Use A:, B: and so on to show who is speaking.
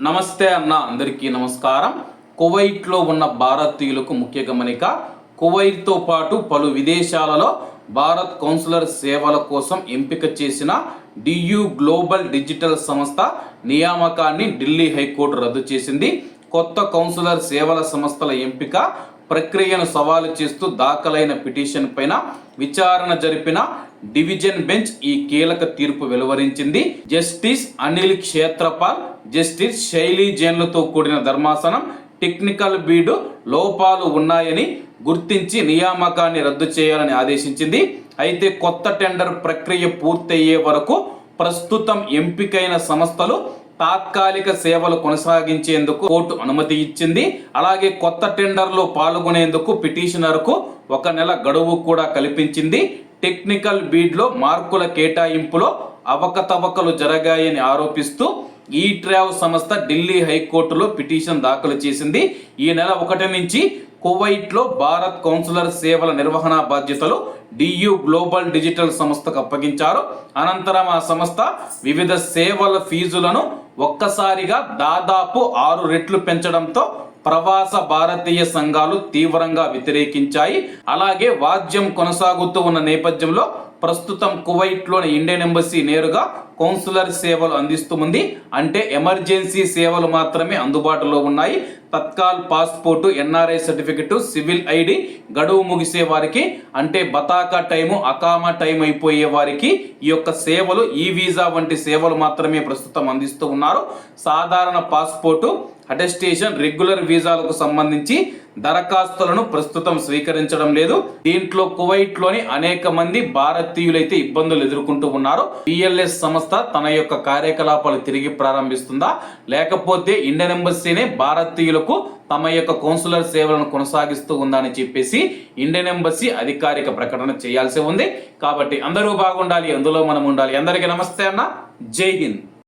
A: నమస్తే అన్న, అందరికీ నమస్కారం. కువైట్లో ఉన్న భారతీయులకు ముఖ్య గమనిక. కువైట్తో పాటు పలు విదేశాలలో భారత్ కౌన్సిలర్ సేవల కోసం ఎంపిక చేసిన డియు గ్లోబల్ డిజిటల్ సంస్థ నియామకాన్ని ఢిల్లీ హైకోర్టు రద్దు చేసింది. కొత్త కౌన్సిలర్ సేవల సంస్థల ఎంపిక ప్రక్రియను సవాలు చేస్తూ దాఖలైన పిటిషన్ పైన విచారణ జరిపిన డివిజన్ బెంచ్ ఈ కీలక తీర్పు వెలువరించింది. జస్టిస్ అనిల్ క్షేత్రపాల్, జస్టిస్ శైలీ జైన్లతో కూడిన ధర్మాసనం టెక్నికల్ బీడు లోపాలు ఉన్నాయని గుర్తించి నియామకాన్ని రద్దు చేయాలని ఆదేశించింది. అయితే కొత్త టెండర్ ప్రక్రియ పూర్తయ్యే వరకు ప్రస్తుతం ఎంపికైన సంస్థలు తాత్కాలిక సేవలు కొనసాగించేందుకు కోర్టు అనుమతి ఇచ్చింది. అలాగే కొత్త టెండర్లో పాల్గొనేందుకు పిటిషనర్కు 1 నెల గడువు కూడా కల్పించింది. టెక్నికల్ బీడ్లో మార్కుల కేటాయింపులో అవకతవకలు జరిగాయని ఆరోపిస్తూ ఈ ట్రావ్ సంస్థ ఢిల్లీ హైకోర్టులో పిటిషన్ దాఖలు చేసింది. ఈ నెల 1 నుంచి కువైట్లో భారత్ కౌన్సిలర్ సేవల నిర్వహణ బాధ్యతలు డియు గ్లోబల్ డిజిటల్ సంస్థకు అప్పగించారు. అనంతరం ఆ సంస్థ వివిధ సేవల ఫీజులను ఒక్కసారిగా దాదాపు 6 రెట్లు పెంచడంతో ప్రవాస భారతీయ సంఘాలు తీవ్రంగా వ్యతిరేకించాయి. అలాగే వాద్యం కొనసాగుతూ ఉన్న నేపథ్యంలో ప్రస్తుతం కువైట్లోని ఇండియన్ ఎంబసీ నేరుగా కౌన్సిలర్ సేవలు అందిస్తుంది. అంటే ఎమర్జెన్సీ సేవలు మాత్రమే అందుబాటులో ఉన్నాయి. Tatkal passport, NRI certificate, civil ID గడువు ముగిసే వారికి, అంటే బతాకా టైము, అకామా టైం అయిపోయే వారికి ఈ యొక్క సేవలు, ఈ వీసా వంటి సేవలు మాత్రమే ప్రస్తుతం అందిస్తూ ఉన్నారు. సాధారణ పాస్పోర్టు, అటెస్టేషన్, రెగ్యులర్ వీసాలకు సంబంధించి దరఖాస్తులను ప్రస్తుతం స్వీకరించడం లేదు. దీంట్లో కువైట్లోని అనేక మంది భారతీయులైతే ఇబ్బందులు ఎదుర్కొంటూ ఉన్నారు. పిఎల్ఎస్ సంస్థ తన యొక్క కార్యకలాపాలు తిరిగి ప్రారంభిస్తుందా, లేకపోతే ఇండియన్ ఎంబసీనే భారతీయులకు తమ యొక్క కౌన్సిలర్ సేవలను కొనసాగిస్తూ ఉందా అని చెప్పేసి ఇండియన్ ఎంబసీ అధికారిక ప్రకటన చేయాల్సి ఉంది. కాబట్టి అందరూ బాగుండాలి, అందులో మనం ఉండాలి. అందరికీ నమస్తే అన్న, జై హింద్.